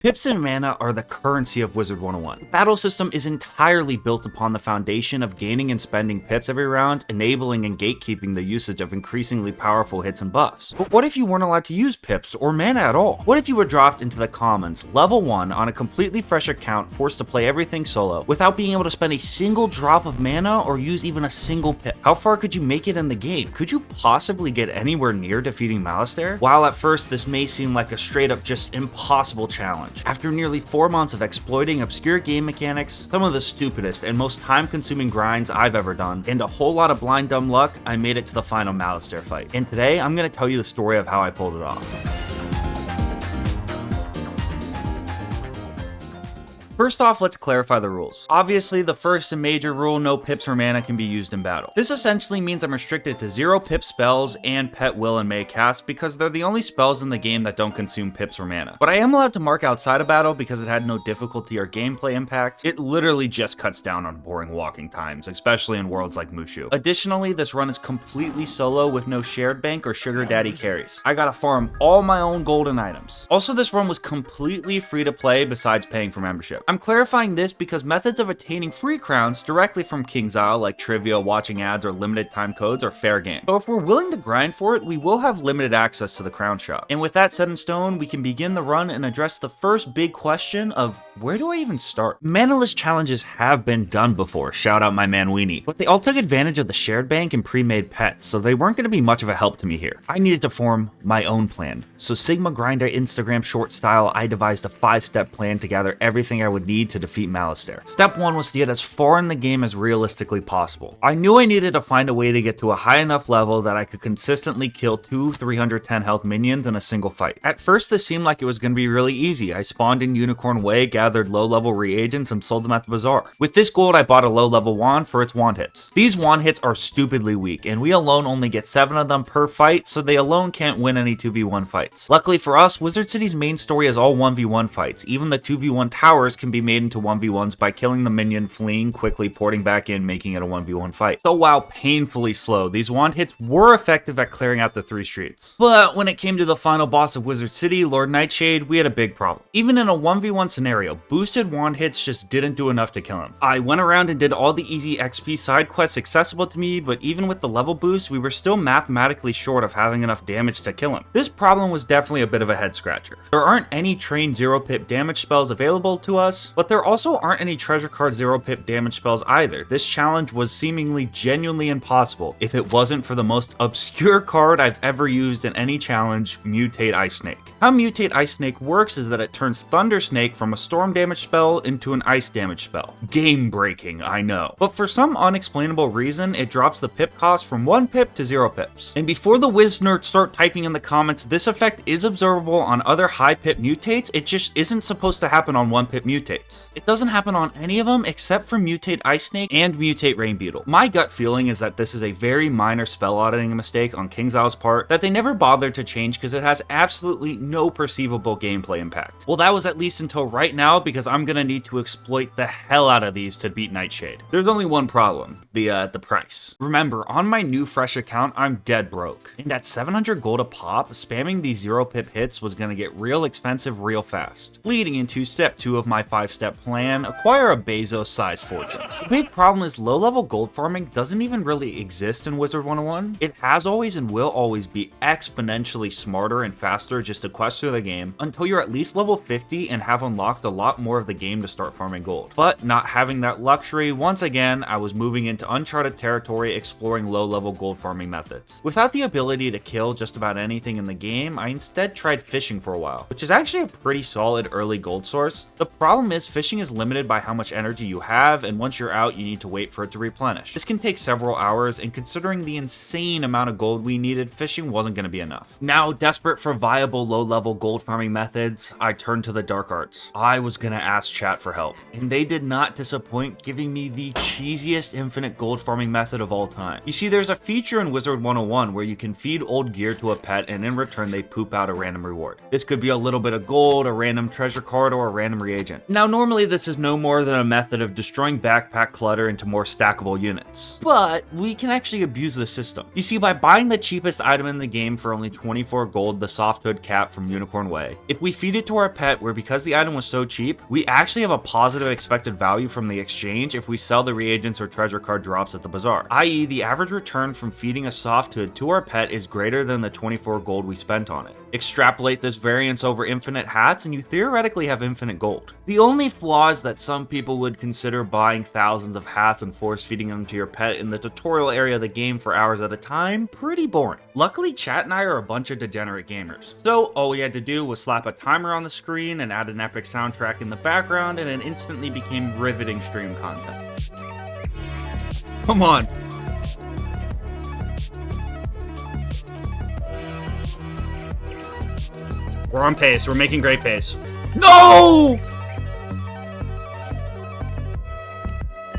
Pips and mana are the currency of Wizard101. The battle system is entirely built upon the foundation of gaining and spending pips every round, enabling and gatekeeping the usage of increasingly powerful hits and buffs. But what if you weren't allowed to use pips or mana at all? What if you were dropped into the commons, level 1, on a completely fresh account, forced to play everything solo, without being able to spend a single drop of mana or use even a single pip? How far could you make it in the game? Could you possibly get anywhere near defeating Malistaire? While at first this may seem like a straight up just impossible challenge, after nearly 4 months of exploiting obscure game mechanics, some of the stupidest and most time-consuming grinds I've ever done, and a whole lot of blind dumb luck, I made it to the final Malistaire fight. And today, I'm going to tell you the story of how I pulled it off. First off, let's clarify the rules. Obviously, the first and major rule, no pips or mana can be used in battle. This essentially means I'm restricted to 0 pip spells and pet will and may cast because they're the only spells in the game that don't consume pips or mana. But I am allowed to mark outside of battle because it had no difficulty or gameplay impact. It literally just cuts down on boring walking times, especially in worlds like Mushu. Additionally, this run is completely solo with no shared bank or sugar daddy carries. I gotta farm all my own golden items. Also, this run was completely free to play besides paying for membership. I'm clarifying this because methods of attaining free crowns directly from King's Isle, like trivia, watching ads, or limited time codes, are fair game. So if we're willing to grind for it, we will have limited access to the crown shop. And with that set in stone, we can begin the run and address the first big question of where do I even start? Manaless challenges have been done before, shout out my man Weenie, but they all took advantage of the shared bank and pre-made pets, so they weren't going to be much of a help to me here. I needed to form my own plan. So Sigma Grinder Instagram short style, I devised a 5-step plan to gather everything I would need to defeat Malistaire. Step 1 was to get as far in the game as realistically possible. I knew I needed to find a way to get to a high enough level that I could consistently kill 2 310 health minions in a single fight. At first this seemed like it was going to be really easy. I spawned in Unicorn Way, gathered low level reagents, and sold them at the bazaar. With this gold I bought a low level wand for its wand hits. These wand hits are stupidly weak, and we alone only get 7 of them per fight, so they alone can't win any 2v1 fights. Luckily for us, Wizard City's main story is all 1v1 fights. Even the 2v1 towers can be made into 1v1s by killing the minion, fleeing, quickly porting back in, making it a 1v1 fight. So while painfully slow, these wand hits were effective at clearing out the 3 streets. But when it came to the final boss of Wizard City, Lord Nightshade, we had a big problem. Even in a 1v1 scenario, boosted wand hits just didn't do enough to kill him. I went around and did all the easy XP side quests accessible to me, but even with the level boost, we were still mathematically short of having enough damage to kill him. This problem was definitely a bit of a head scratcher. There aren't any trained 0 pip damage spells available to us, but there also aren't any treasure card 0 pip damage spells either. This challenge was seemingly genuinely impossible if it wasn't for the most obscure card I've ever used in any challenge, Mutate Ice Snake. How Mutate Ice Snake works is that it turns Thunder Snake from a storm damage spell into an ice damage spell. Game breaking, I know. But for some unexplainable reason, it drops the pip cost from 1 pip to 0 pips. And before the Wiz nerds start typing in the comments, this effect is observable on other high pip mutates, it just isn't supposed to happen on 1 pip mutates. It doesn't happen on any of them except for Mutate Ice Snake and Mutate Rain Beetle. My gut feeling is that this is a very minor spell auditing mistake on King's Isle's part that they never bothered to change because it has absolutely no perceivable gameplay impact. Well, that was at least until right now, because I'm gonna need to exploit the hell out of these to beat Nightshade. There's only one problem, the price. Remember, on my new fresh account, I'm dead broke. And at 700 gold a pop, spamming these 0 pip hits was gonna get real expensive real fast. Leading into step 2 of my 5-step plan, acquire a Bezos-sized fortune. The big problem is low-level gold farming doesn't even really exist in Wizard101. It has always and will always be exponentially smarter and faster just to quest through the game until you're at least level 50 and have unlocked a lot more of the game to start farming gold. But not having that luxury, once again, I was moving into uncharted territory exploring low-level gold farming methods. Without the ability to kill just about anything in the game, I instead tried fishing for a while, which is actually a pretty solid early gold source. The problem is fishing is limited by how much energy you have, and once you're out, you need to wait for it to replenish. This can take several hours, and considering the insane amount of gold we needed, fishing wasn't going to be enough. Now, desperate for viable low-level gold farming methods, I turned to the dark arts. I was going to ask chat for help, and they did not disappoint, giving me the cheesiest infinite gold farming method of all time. You see, there's a feature in Wizard101 where you can feed old gear to a pet, and in return they poop out a random reward. This could be a little bit of gold, a random treasure card, or a random reagent. Now normally this is no more than a method of destroying backpack clutter into more stackable units, but we can actually abuse the system. You see, by buying the cheapest item in the game for only 24 gold, the soft hood cap from Unicorn Way, if we feed it to our pet where because the item was so cheap, we actually have a positive expected value from the exchange if we sell the reagents or treasure card drops at the bazaar, i.e. the average return from feeding a soft hood to our pet is greater than the 24 gold we spent on it. Extrapolate this variance over infinite hats and you theoretically have infinite gold. The only flaw is that some people would consider buying thousands of hats and force feeding them to your pet in the tutorial area of the game for hours at a time pretty boring. Luckily, chat and I are a bunch of degenerate gamers, so all we had to do was slap a timer on the screen and add an epic soundtrack in the background and it instantly became riveting stream content. Come on. We're on pace. We're making great pace. No!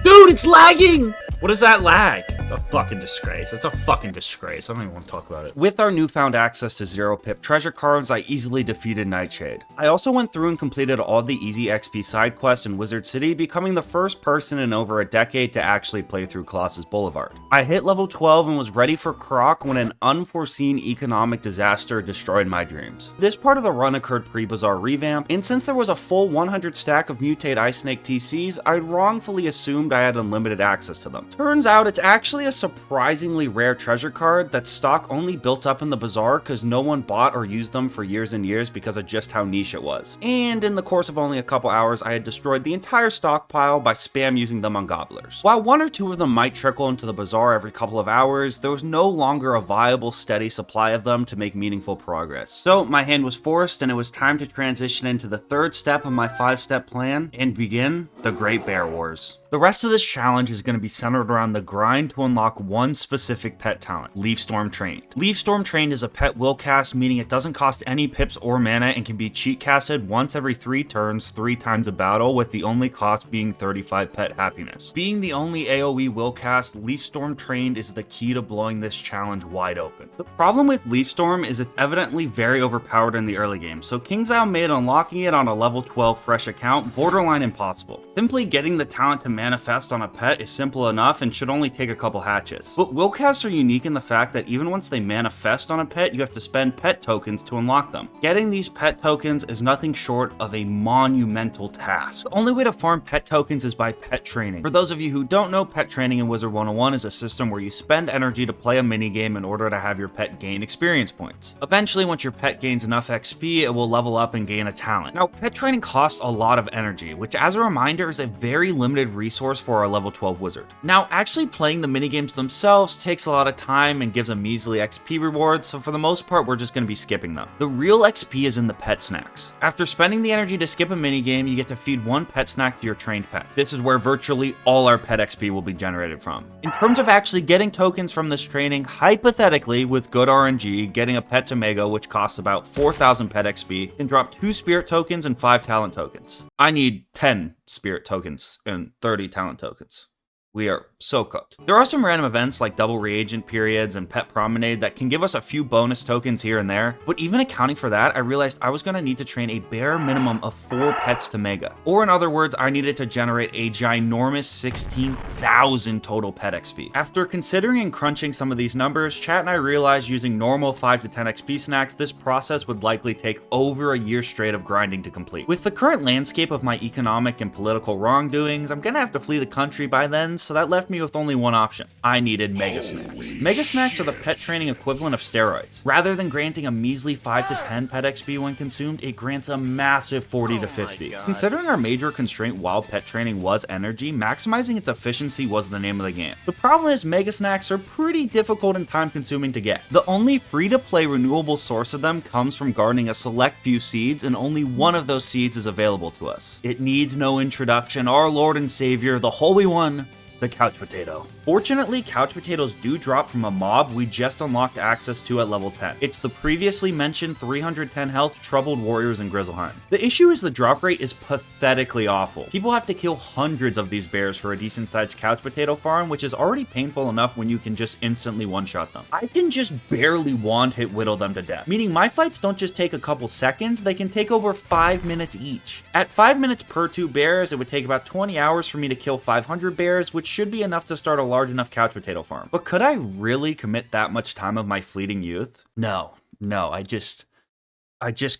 Dude, it's lagging! What is that lag? A fucking disgrace. It's a fucking disgrace. I don't even want to talk about it. With our newfound access to 0 pip treasure cards, I easily defeated Nightshade. I also went through and completed all the easy XP side quests in Wizard City, becoming the first person in over a decade to actually play through Colossus Boulevard. I hit level 12 and was ready for Croc when an unforeseen economic disaster destroyed my dreams. This part of the run occurred pre-Bazaar revamp, and since there was a full 100 stack of Mutate Ice Snake TCs, I wrongfully assumed I had unlimited access to them. Turns out it's actually a surprisingly rare treasure card that stock only built up in the bazaar because no one bought or used them for years and years because of just how niche it was. And in the course of only a couple hours, I had destroyed the entire stockpile by spam using them on gobblers. While one or two of them might trickle into the bazaar every couple of hours, there was no longer a viable, steady supply of them to make meaningful progress. So my hand was forced and it was time to transition into the third step of my 5-step plan and begin the Great Bear Wars. The rest of this challenge is going to be centered around the grind to unlock one specific pet talent, Leafstorm Trained. Leafstorm Trained is a pet will cast, meaning it doesn't cost any pips or mana and can be cheat casted once every 3 turns, 3 times a battle, with the only cost being 35 pet happiness. Being the only AoE will cast, Leafstorm Trained is the key to blowing this challenge wide open. The problem with Leafstorm is it's evidently very overpowered in the early game, so KingsIsle made unlocking it on a level 12 fresh account borderline impossible. Simply getting the talent to manifest on a pet is simple enough and should only take a couple hatches. But willcasts are unique in the fact that even once they manifest on a pet, you have to spend pet tokens to unlock them. Getting these pet tokens is nothing short of a monumental task. The only way to farm pet tokens is by pet training. For those of you who don't know, pet training in Wizard101 is a system where you spend energy to play a minigame in order to have your pet gain experience points. Eventually, once your pet gains enough XP, it will level up and gain a talent. Now, pet training costs a lot of energy, which as a reminder is a very limited resource for our level 12 wizard. Now, actually playing the minigames themselves takes a lot of time and gives a measly XP reward, so for the most part, we're just going to be skipping them. The real XP is in the pet snacks. After spending the energy to skip a minigame, you get to feed one pet snack to your trained pet. This is where virtually all our pet XP will be generated from. In terms of actually getting tokens from this training, hypothetically, with good RNG, getting a pet to Mega, which costs about 4,000 pet XP, can drop 2 spirit tokens and 5 talent tokens. I need 10 spirit tokens and 30 talent tokens. We are so cooked. There are some random events like double reagent periods and pet promenade that can give us a few bonus tokens here and there, but even accounting for that, I realized I was going to need to train a bare minimum of 4 pets to Mega. Or in other words, I needed to generate a ginormous 16,000 total pet XP. After considering and crunching some of these numbers, chat and I realized using normal 5 to 10 XP snacks, this process would likely take over a year straight of grinding to complete. With the current landscape of my economic and political wrongdoings, I'm gonna have to flee the country by then, so that left me with only one option. I needed Mega Snacks. Mega Snacks are the pet training equivalent of steroids. Rather than granting a measly 5 to 10 pet XP when consumed, it grants a massive 40 to 50. Considering our major constraint while pet training was energy, maximizing its efficiency was the name of the game. The problem is Mega Snacks are pretty difficult and time consuming to get. The only free-to-play renewable source of them comes from garnering a select few seeds, and only one of those seeds is available to us. It needs no introduction. Our Lord and Savior, the Holy One, the Couch Potato. Fortunately, Couch Potatoes do drop from a mob we just unlocked access to at level 10. It's the previously mentioned 310 health Troubled Warriors in Grizzleheim. The issue is the drop rate is pathetically awful. People have to kill hundreds of these bears for a decent sized Couch Potato farm, which is already painful enough when you can just instantly one-shot them. I can just barely wand hit whittle them to death, meaning my fights don't just take a couple seconds, they can take over 5 minutes each. At 5 minutes per 2 bears, it would take about 20 hours for me to kill 500 bears, which should be enough to start a large enough Couch Potato farm. But could I really commit that much time of my fleeting youth? No, I just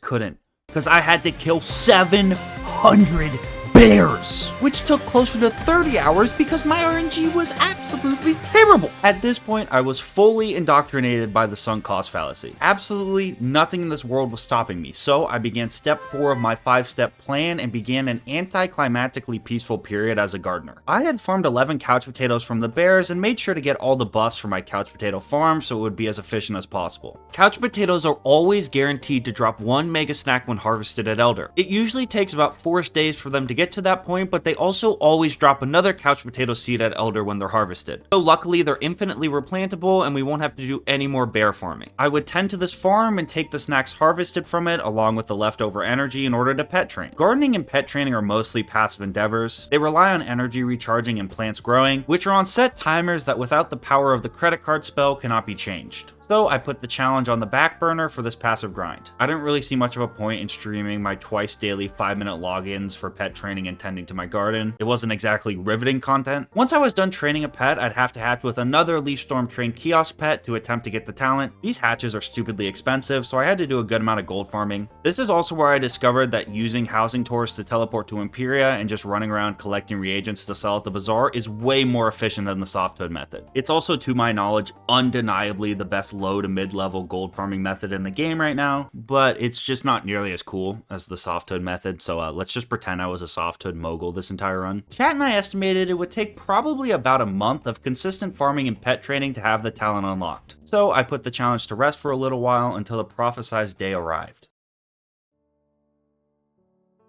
couldn't. Because I had to kill 700 bears, which took closer to 30 hours because my RNG was absolutely terrible. At this point, I was fully indoctrinated by the sunk cost fallacy. Absolutely nothing in this world was stopping me, so I began step 4 of my 5-step plan and began an anticlimactically peaceful period as a gardener. I had farmed 11 Couch Potatoes from the bears and made sure to get all the buffs for my Couch Potato farm so it would be as efficient as possible. Couch Potatoes are always guaranteed to drop 1 mega snack when harvested at Elder. It usually takes about 4 days for them to get to that point, but they also always drop another Couch Potato seed at Elder when they're harvested. So luckily they're infinitely replantable and we won't have to do any more bear farming. I would tend to this farm and take the snacks harvested from it along with the leftover energy in order to pet train. Gardening and pet training are mostly passive endeavors. They rely on energy recharging and plants growing, which are on set timers that without the power of the credit card spell cannot be changed. So I put the challenge on the back burner for this passive grind. I didn't really see much of a point in streaming my twice daily 5-minute logins for pet training and tending to my garden. It wasn't exactly riveting content. Once I was done training a pet, I'd have to hatch with another Leaf Storm trained kiosk pet to attempt to get the talent. These hatches are stupidly expensive, so I had to do a good amount of gold farming. This is also where I discovered that using housing tours to teleport to Imperia and just running around collecting reagents to sell at the bazaar is way more efficient than the softwood method. It's also, to my knowledge, undeniably the best low to mid-level gold farming method in the game right now, but it's just not nearly as cool as the softwood method, so let's just pretend I was a softwood mogul this entire run. Chat and I estimated it would take probably about a month of consistent farming and pet training to have the talent unlocked. So I put the challenge to rest for a little while until the prophesized day arrived.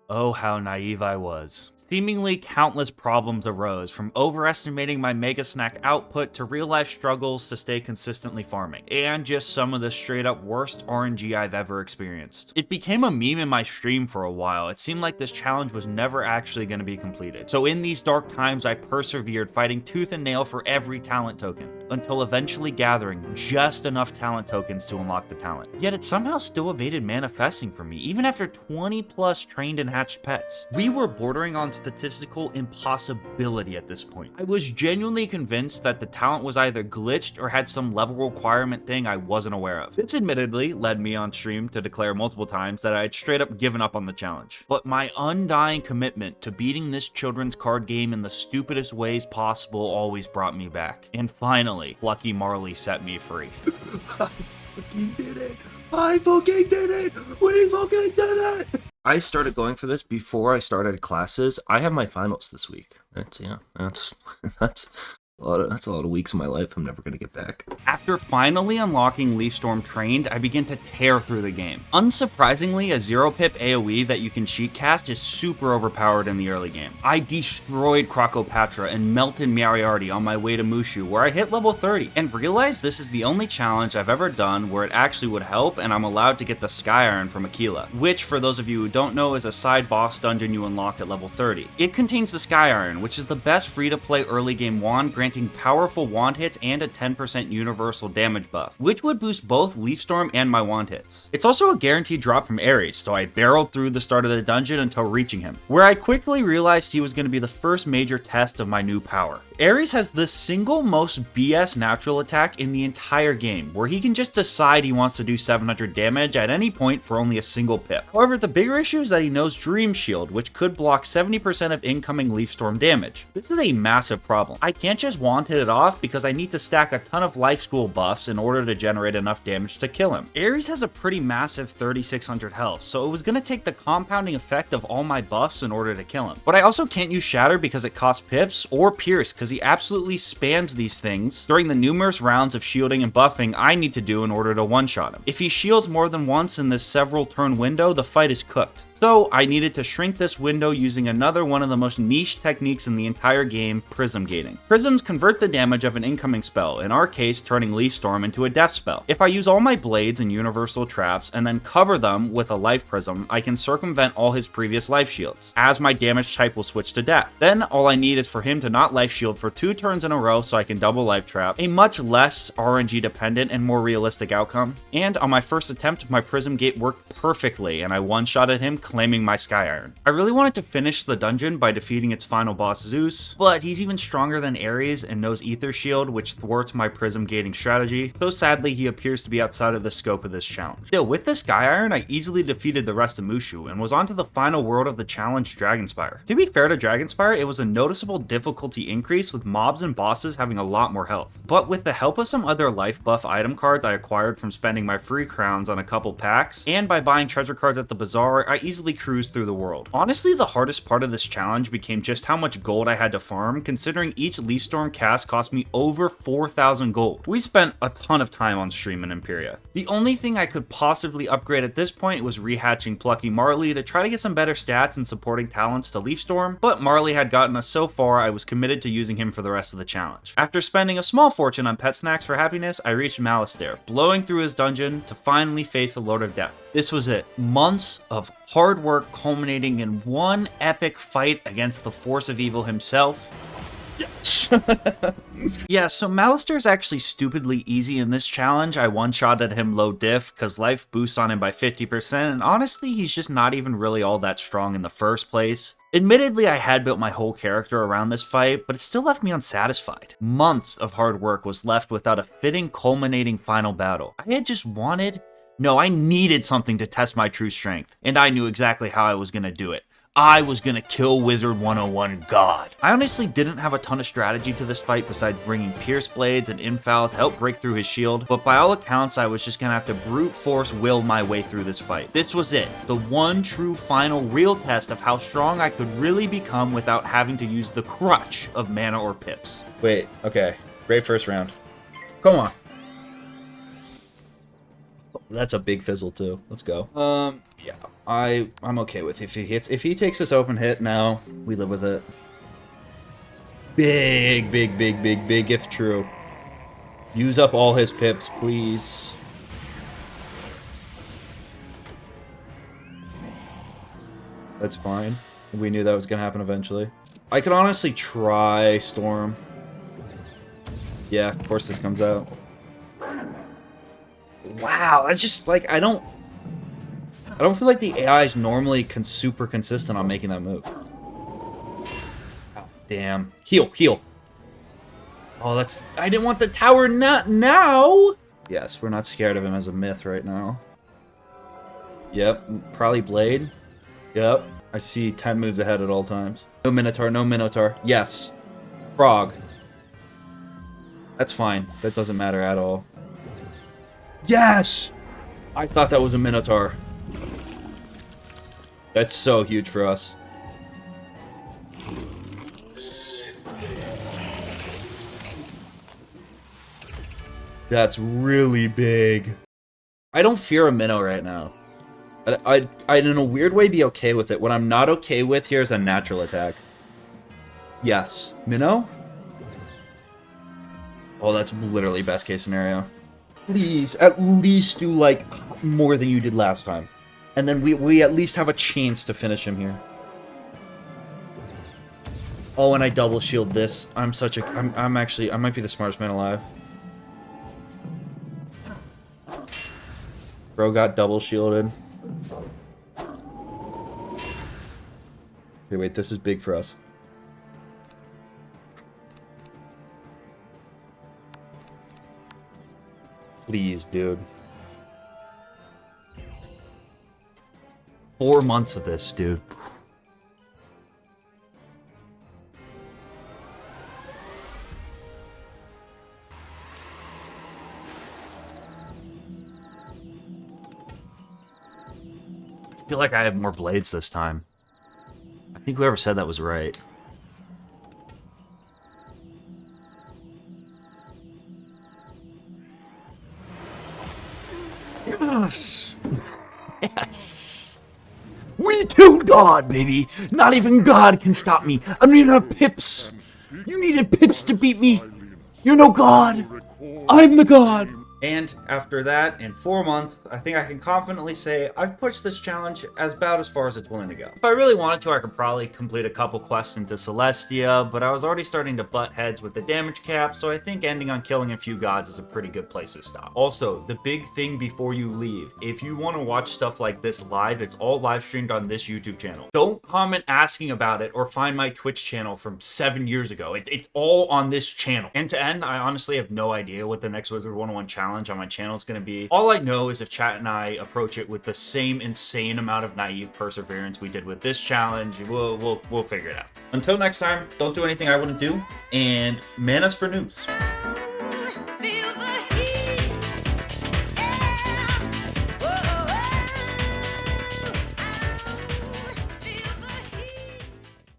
Oh, how naive I was. Seemingly countless problems arose, from overestimating my mega snack output to real-life struggles to stay consistently farming, and just some of the straight-up worst RNG I've ever experienced. It became a meme in my stream for a while. It seemed like this challenge was never actually going to be completed. So in these dark times, I persevered, fighting tooth and nail for every talent token, until eventually gathering just enough talent tokens to unlock the talent. Yet it somehow still evaded manifesting for me, even after 20 plus trained and hatched pets. We were bordering on statistical impossibility at this point. I was genuinely convinced that the talent was either glitched or had some level requirement thing I wasn't aware of. This admittedly led me on stream to declare multiple times that I had straight up given up on the challenge. But my undying commitment to beating this children's card game in the stupidest ways possible always brought me back. And finally, Lucky Marley set me free. I fucking did it! I fucking did it! We fucking did it! I started going for this before I started classes. I have my finals this week. That's a lot of weeks of my life I'm never going to get back. After finally unlocking Leaf Storm Trained, I began to tear through the game. Unsurprisingly, a 0-pip AoE that you can cheat cast is super overpowered in the early game. I destroyed Crocopatra and melted Moriarty on my way to Mushu, where I hit level 30, and realized this is the only challenge I've ever done where it actually would help and I'm allowed to get the Sky Iron from Aquila, which, for those of you who don't know, is a side boss dungeon you unlock at level 30. It contains the Sky Iron, which is the best free-to-play early game wand, granting powerful wand hits and a 10% universal damage buff, which would boost both Leaf Storm and my wand hits. It's also a guaranteed drop from Ares, so I barreled through the start of the dungeon until reaching him, where I quickly realized he was going to be the first major test of my new power. Ares has the single most BS natural attack in the entire game, where he can just decide he wants to do 700 damage at any point for only a single pip. However, the bigger issue is that he knows Dream Shield, which could block 70% of incoming Leaf Storm damage. This is a massive problem. I can't just wand hit it off because I need to stack a ton of life school buffs in order to generate enough damage to kill him. Ares has a pretty massive 3600 health, so it was going to take the compounding effect of all my buffs in order to kill him. But I also can't use Shatter because it costs pips, or Pierce because he absolutely spams these things during the numerous rounds of shielding and buffing I need to do in order to one-shot him. If he shields more than once in this several turn window, the fight is cooked. So I needed to shrink this window using another one of the most niche techniques in the entire game, prism gating. Prisms convert the damage of an incoming spell, in our case turning Leaf Storm into a death spell. If I use all my blades and universal traps and then cover them with a life prism, I can circumvent all his previous life shields, as my damage type will switch to death. Then all I need is for him to not life shield for 2 turns in a row so I can double life trap, a much less RNG dependent and more realistic outcome. And on my first attempt, my prism gate worked perfectly and I one-shotted him, claiming my Sky Iron. I really wanted to finish the dungeon by defeating its final boss Zeus, but he's even stronger than Ares and knows Ether Shield, which thwarts my prism gating strategy, so sadly he appears to be outside of the scope of this challenge. Still, with the Sky Iron, I easily defeated the rest of Mushu and was on to the final world of the challenge, Dragonspire. To be fair to Dragonspire, it was a noticeable difficulty increase with mobs and bosses having a lot more health. But with the help of some other life buff item cards I acquired from spending my free crowns on a couple packs, and by buying treasure cards at the bazaar, I easily cruised through the world. Honestly, the hardest part of this challenge became just how much gold I had to farm, considering each Leaf Storm cast cost me over 4,000 gold. We spent a ton of time on stream in Imperia. The only thing I could possibly upgrade at this point was rehatching Plucky Marley to try to get some better stats and supporting talents to Leaf Storm, but Marley had gotten us so far I was committed to using him for the rest of the challenge. After spending a small fortune on pet snacks for happiness, I reached Malistaire, blowing through his dungeon to finally face the Lord of Death. This was it. Months of hard work culminating in one epic fight against the force of evil himself. Yes. Yeah, so Malistaire is actually stupidly easy in this challenge. I one-shotted him low diff because life boosts on him by 50%, and honestly, he's just not even really all that strong in the first place. Admittedly, I had built my whole character around this fight, but it still left me unsatisfied. Months of hard work was left without a fitting, culminating final battle. I had just wanted... No, I needed something to test my true strength, and I knew exactly how I was going to do it. I was gonna kill Wizard101 God. I honestly didn't have a ton of strategy to this fight besides bringing Pierce Blades and Infoul to help break through his shield, but by all accounts I was just gonna have to brute force will my way through this fight. This was it, the one true final real test of how strong I could really become without having to use the crutch of mana or pips. Wait, okay. Great first round. Come on. That's a big fizzle too. Let's go. Yeah, I'm okay with if he takes this open hit now, we live with it. Big if true. Use up all his pips, please. That's fine. We knew that was gonna happen eventually. I could honestly try Storm. Yeah, of course this comes out. Wow, that's just like I don't feel like the AI is normally super consistent on making that move. Oh, damn. Heal. Oh, that's... I didn't want the tower not now! Yes, we're not scared of him as a myth right now. Yep, probably Blade. Yep, I see 10 moves ahead at all times. No Minotaur. Yes. Frog. That's fine. That doesn't matter at all. Yes! I thought that was a Minotaur. That's so huge for us. That's really big. I don't fear a Minnow right now. I'd in a weird way be okay with it. What I'm not okay with here is a natural attack. Yes. Minnow? Oh, that's literally best case scenario. Please, at least do, like, more than you did last time. And then we at least have a chance to finish him here. Oh, and I double shield this. I'm actually, I might be the smartest man alive. Bro got double shielded. Okay, wait, this is big for us. Please, dude. 4 months of this, dude. I feel like I have more blades this time. I think whoever said that was right. Yes! Yes! We did God, baby. Not even God can stop me. I don't even have pips. You needed pips to beat me. You're no God. I'm the God. And after that, in 4 months, I think I can confidently say I've pushed this challenge about as far as it's willing to go. If I really wanted to, I could probably complete a couple quests into Celestia, but I was already starting to butt heads with the damage cap, so I think ending on killing a few gods is a pretty good place to stop. Also, the big thing before you leave, if you want to watch stuff like this live, it's all live streamed on this YouTube channel. Don't comment asking about it or find my Twitch channel from 7 years ago. It's all on this channel. And to end, I honestly have no idea what the next Wizard101 challenge on my channel is going to be. All I know is if chat and I approach it with the same insane amount of naive perseverance we did with this challenge, we'll figure it out. Until next time, don't do anything I wouldn't do, and mana's for noobs.